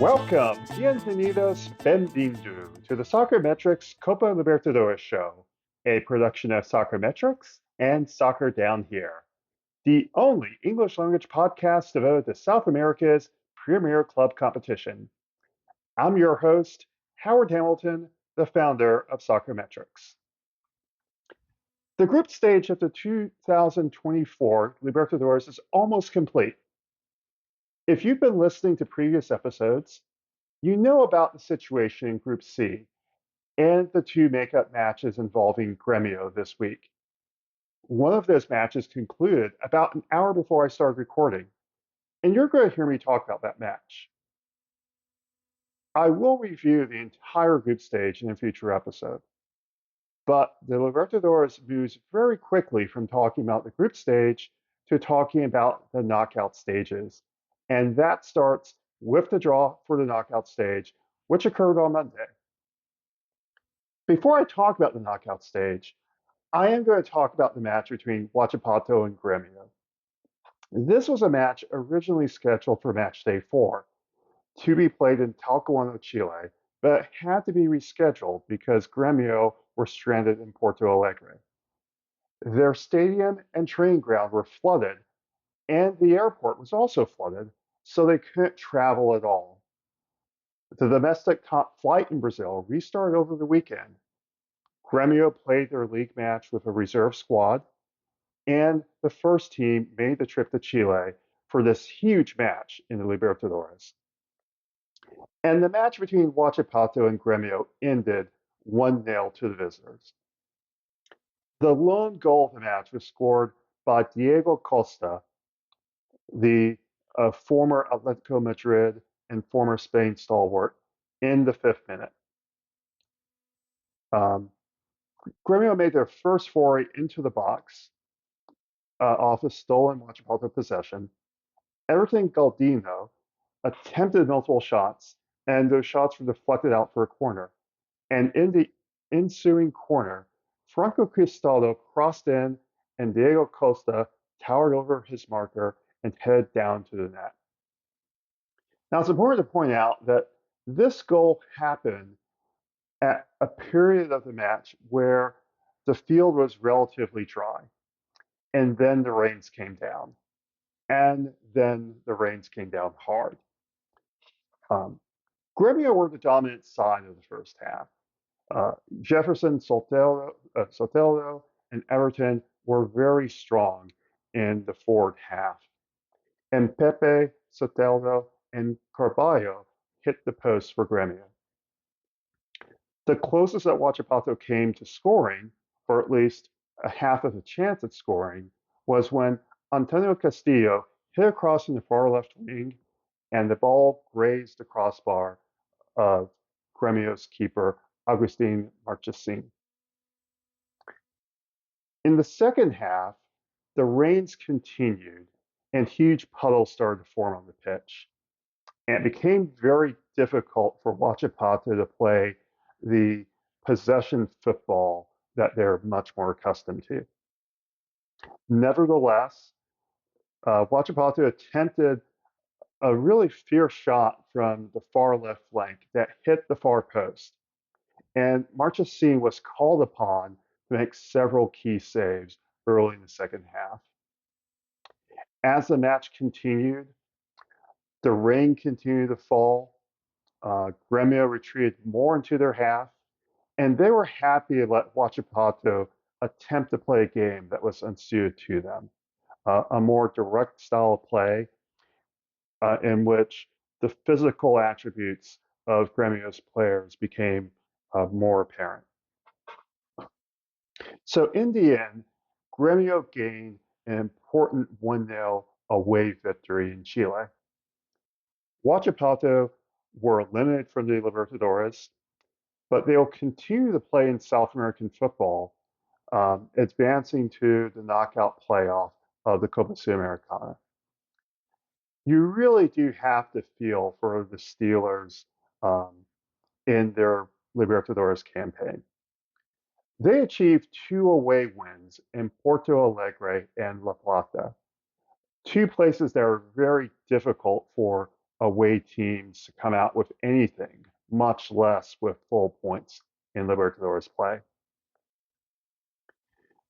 Welcome, bienvenidos, bem-vindo to the Soccermetrics Copa Libertadores show, a production of Soccermetrics and Soccer Down Here, the only English language podcast devoted to South America's premier club competition. I'm your host, Howard Hamilton, the founder of Soccermetrics. The group stage of the 2024 Libertadores is almost complete. If you've been listening to previous episodes, you know about the situation in Group C and the two makeup matches involving Gremio this week. One of those matches concluded about an hour before I started recording, and you're going to hear me talk about that match. I will review the entire group stage in a future episode, but the Libertadores moves very quickly from talking about the group stage to talking about the knockout stages, and that starts with the draw for the knockout stage, which occurred on Monday. Before I talk about the knockout stage, I am going to talk about the match between Huachipato and Gremio. This was a match originally scheduled for match day 4 to be played in Talcahuano, Chile, but it had to be rescheduled because Gremio were stranded in Porto Alegre. Their stadium and training ground were flooded, and the airport was also flooded, so they couldn't travel at all. The domestic top flight in Brazil restarted over the weekend. Gremio played their league match with a reserve squad, and the first team made the trip to Chile for this huge match in the Libertadores. And the match between Huachipato and Gremio ended 1-0 to the visitors. The lone goal of the match was scored by Diego Costa, the former Atletico Madrid and former Spain stalwart, in the 5th minute. Gremio made their first foray into the box off a stolen Huachipato possession. Everton Galdino attempted multiple shots, and those shots were deflected out for a corner. And in the ensuing corner, Franco Cristaldo crossed in, and Diego Costa towered over his marker and headed down to the net. Now, it's important to point out that this goal happened at a period of the match where the field was relatively dry, and then the rains came down. And then the rains came down hard. Gremio were the dominant side of the first half. Jefferson, Soteldo, and Everton were very strong in the forward half. And Pepe, Soteldo, and Carballo hit the post for Gremio. The closest that Huachipato came to scoring, or at least a half of a chance at scoring, was when Antonio Castillo hit a cross in the far left wing, and the ball grazed the crossbar of Gremio's keeper, Agustin Marchesín. In the second half, the rains continued, and huge puddles started to form on the pitch. And it became very difficult for Huachipato to play the possession football that they're much more accustomed to. Nevertheless, Huachipato attempted a really fierce shot from the far left flank that hit the far post. And Marchesín was called upon to make several key saves early in the second half. As the match continued, the rain continued to fall. Gremio retreated more into their half, and they were happy to let Huachipato attempt to play a game that was unsuited to them, a more direct style of play in which the physical attributes of Gremio's players became more apparent. So in the end, Gremio gained an important 1-0 away victory in Chile. Huachipato were eliminated from the Libertadores, but they will continue to play in South American football, advancing to the knockout playoff of the Copa Sudamericana. You really do have to feel for the Steelers in their Libertadores campaign. They achieved 2 away wins in Porto Alegre and La Plata, 2 places that are very difficult for away teams to come out with anything, much less with full points in Libertadores play.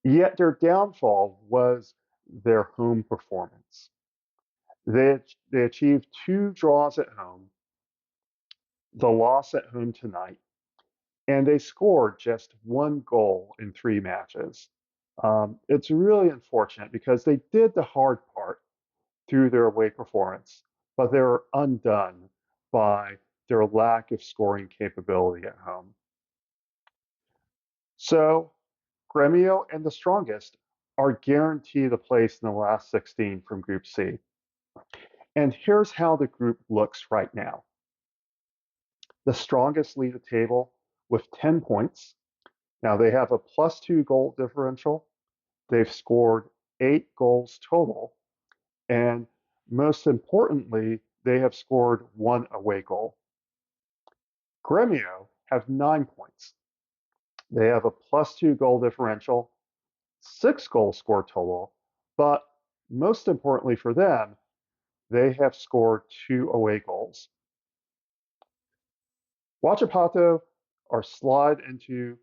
Yet their downfall was their home performance. They achieved 2 draws at home, the loss at home tonight, and they scored just 1 goal in 3 matches. It's really unfortunate because they did the hard part through their away performance, but they were undone by their lack of scoring capability at home. So Gremio and the strongest are guaranteed a place in the last 16 from Group C. And here's how the group looks right now. The strongest lead the table with 10 points. Now they have a +2 goal differential. They've scored 8 goals total. And most importantly, they have scored 1 away goal. Gremio have 9 points. They have a +2 goal differential, 6 goals scored total, but most importantly for them, they have scored 2 away goals. Huachipato are slide into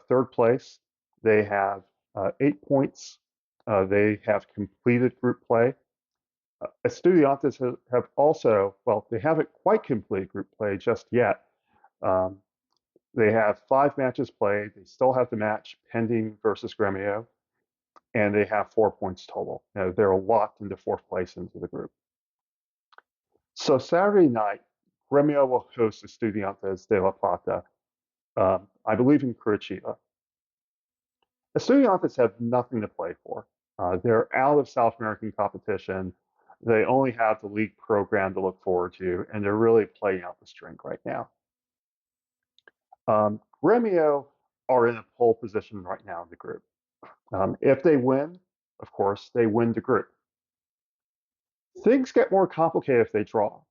third place. They have 8 points. They have completed group play. Estudiantes have also, well, they haven't quite completed group play just yet. They have 5 matches played. They still have the match pending versus Gremio, and they have 4 points total. They're locked into 4th place into the group. So Saturday night, Gremio will host Estudiantes de La Plata, I believe in Curitiba. Estudiantes have nothing to play for. They're out of South American competition. They only have the league program to look forward to, and they're really playing out the string right now. Gremio are in a pole position right now in the group. If they win, of course, they win the group. Things get more complicated if they draw.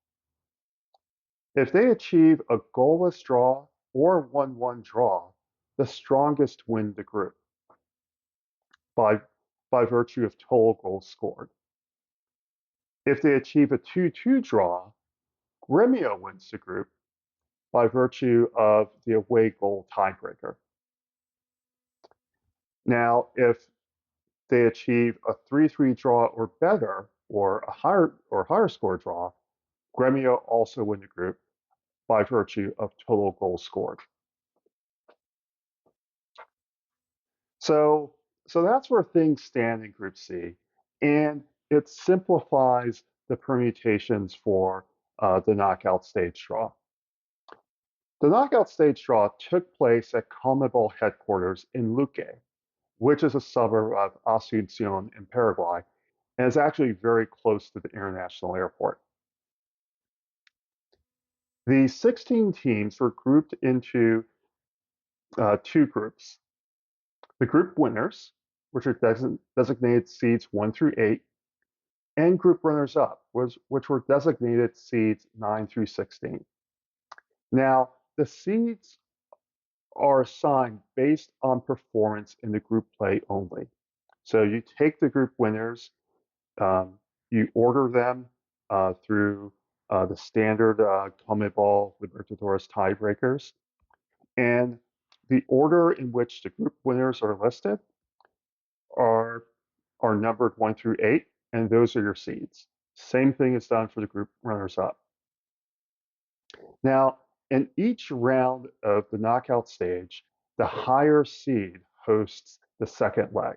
If they achieve a goalless draw or 1-1 draw, the strongest win the group by virtue of total goals scored. If they achieve a 2-2 draw, Gremio wins the group by virtue of the away goal tiebreaker. Now, if they achieve a 3-3 draw or better, or a higher score draw, Gremio also win the group by virtue of total goals scored. So that's where things stand in Group C, and it simplifies the permutations for the knockout stage draw. The knockout stage draw took place at CONMEBOL headquarters in Luque, which is a suburb of Asunción in Paraguay, and is actually very close to the international airport. The 16 teams were grouped into 2 groups. The group winners, which are designated seeds 1 through 8, and group runners-up, which were designated seeds 9 through 16. Now, the seeds are assigned based on performance in the group play only. So you take the group winners, you order them through the standard CONMEBOL Libertadores tiebreakers, and the order in which the group winners are listed are numbered 1 through 8, and those are your seeds. Same thing is done for the group runners-up. Now, in each round of the knockout stage, the higher seed hosts the second leg.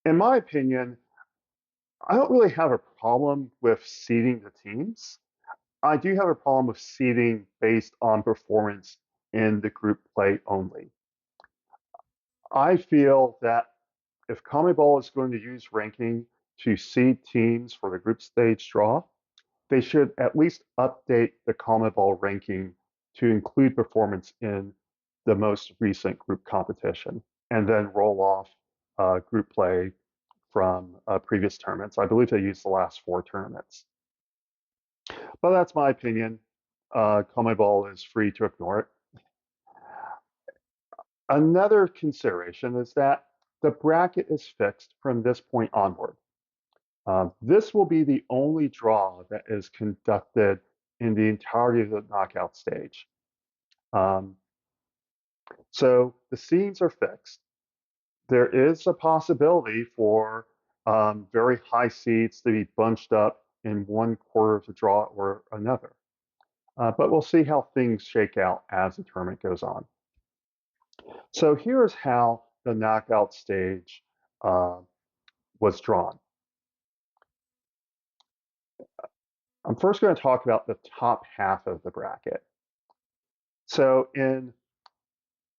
In my opinion, I don't really have a problem with seeding the teams. I do have a problem with seeding based on performance in the group play only. I feel that if CONMEBOL is going to use ranking to seed teams for the group stage draw, they should at least update the CONMEBOL ranking to include performance in the most recent group competition, and then roll off group play from previous tournaments. I believe they used the last 4 tournaments. But that's my opinion. CONMEBOL is free to ignore it. Another consideration is that the bracket is fixed from this point onward. This will be the only draw that is conducted in the entirety of the knockout stage. Um, so the seeds are fixed. There is a possibility for very high seeds to be bunched up in one quarter of the draw or another. But we'll see how things shake out as the tournament goes on. So here's how the knockout stage uh, was drawn. I'm first going to talk about the top half of the bracket. So in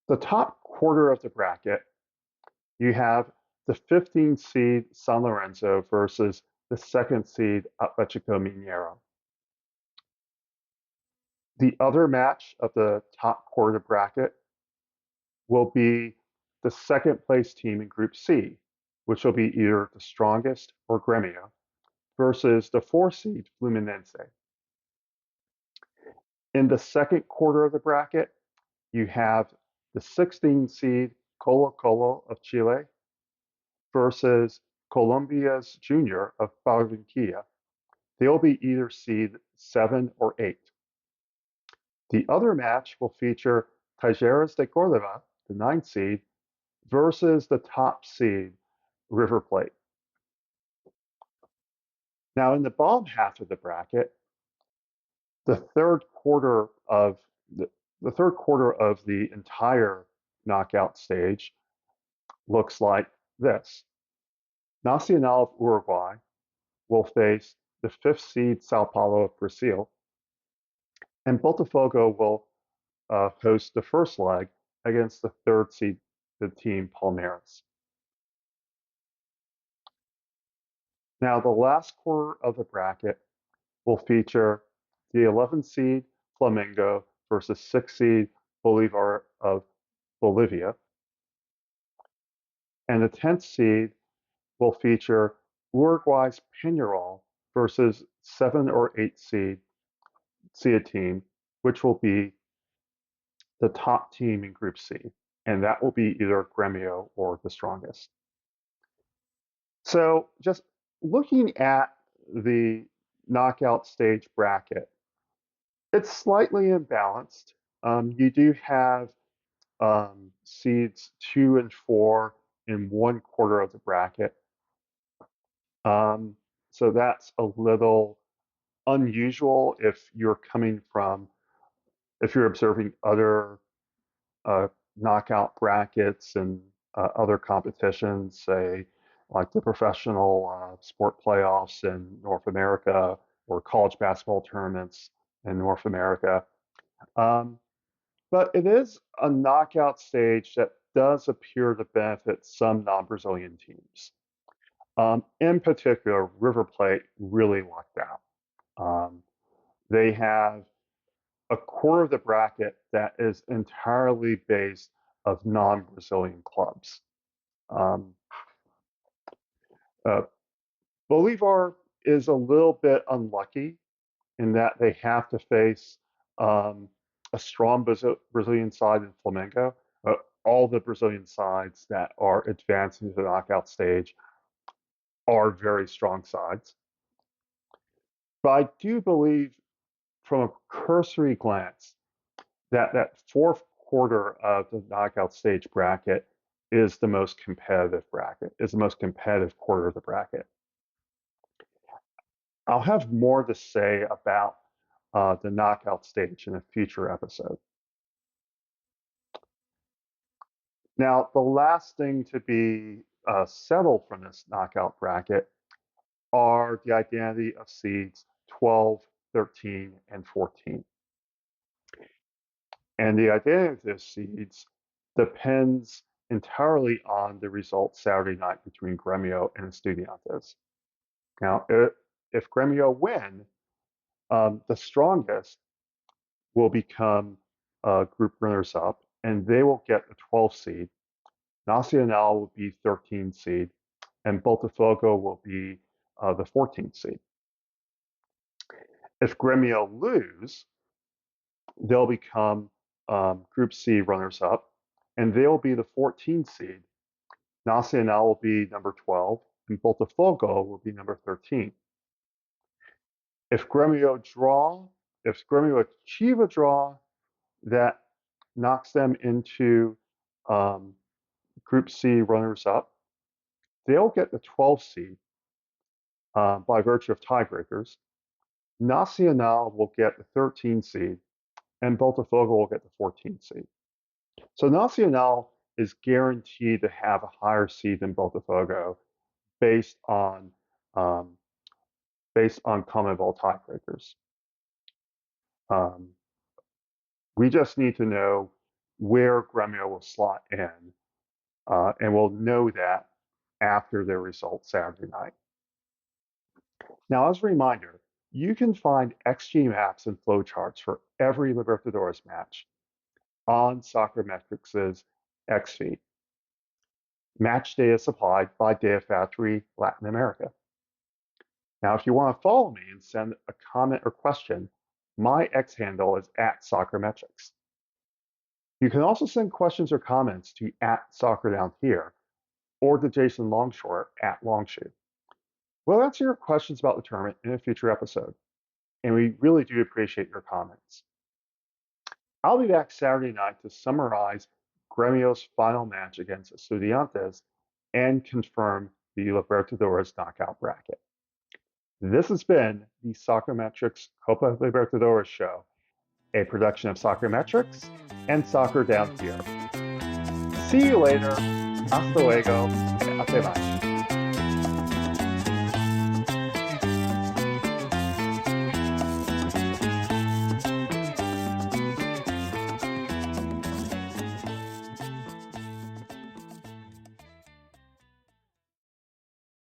the top quarter of the bracket, you have the 15 seed San Lorenzo versus the second seed Atletico Mineiro. The other match of the top quarter bracket will be the second place team in Group C, which will be either the strongest or Gremio, versus the 4 seed Fluminense. In the second quarter of the bracket, you have the 16 seed Colo Colo of Chile versus Colombia's Junior of Barranquilla. They'll be either seed 7 or 8. The other match will feature Talleres de Córdoba, the 9th seed, versus the top seed River Plate. Now, in the bottom half of the bracket, the third quarter of the third quarter of the entire knockout stage looks like this. Nacional of Uruguay will face the 5th seed Sao Paulo of Brazil, and Botafogo will host the first leg against the 3rd seed, the team Palmeiras. Now, the last quarter of the bracket will feature the 11th seed Flamengo versus 6th seed Bolivar of Bolivia, and the 10th seed will feature Uruguay's Peñarol versus 7 or 8 seed Cia team, which will be the top team in Group C, and that will be either Gremio or the strongest. So just looking at the knockout stage bracket, it's slightly imbalanced. You do have seeds 2 and 4 in one quarter of the bracket. So that's a little unusual if you're observing other uh, knockout brackets and other competitions, say like the professional sport playoffs in North America or college basketball tournaments in North America. Um, but it is a knockout stage that does appear to benefit some non-Brazilian teams. In particular, River Plate really lucked out. They have a quarter of the bracket that is entirely based of non-Brazilian clubs. Um, uh, Bolivar is a little bit unlucky in that they have to face um, a strong Brazilian side in Flamengo. All the Brazilian sides that are advancing to the knockout stage are very strong sides. But I do believe, from a cursory glance, that fourth quarter of the knockout stage bracket is the most competitive bracket, is the most competitive quarter of the bracket. I'll have more to say about the knockout stage in a future episode. Now, the last thing to be settled from this knockout bracket are the identity of seeds 12, 13, and 14. And the identity of those seeds depends entirely on the result Saturday night between Gremio and Estudiantes. Now, if Gremio win, the strongest will become group runners-up, and they will get the 12 seed. Nacional will be 13 seed, and Botafogo will be the 14th seed. If Gremio lose, they'll become Group C runners-up, and they'll be the 14th seed. Nacional will be number 12, be Botafogo will be number 13. If Gremio achieve a draw, that knocks them into Group C runners-up. They'll get the 12th seed by virtue of tiebreakers. Nacional will get the 13th seed, and Botafogo will get the 14th seed. So Nacional is guaranteed to have a higher seed than Botafogo based on CONMEBOL tiebreakers. We just need to know where Gremio will slot in, and we'll know that after their results Saturday night. Now, as a reminder, you can find XG maps and flowcharts for every Libertadores match on Soccermetrics' XFeed. Match data supplied by Data Factory Latin America. Now, if you want to follow me and send a comment or question, my X handle is @Soccermetrics. You can also send questions or comments to @SoccerDownHere or to Jason Longshore @Longshoe. We'll answer your questions about the tournament in a future episode, and we really do appreciate your comments. I'll be back Saturday night to summarize Gremio's final match against Estudiantes and confirm the Libertadores knockout bracket. This has been the Soccermetrics Copa Libertadores show, a production of Soccermetrics and Soccer Down Here. See you later. Hasta luego. Ate mais.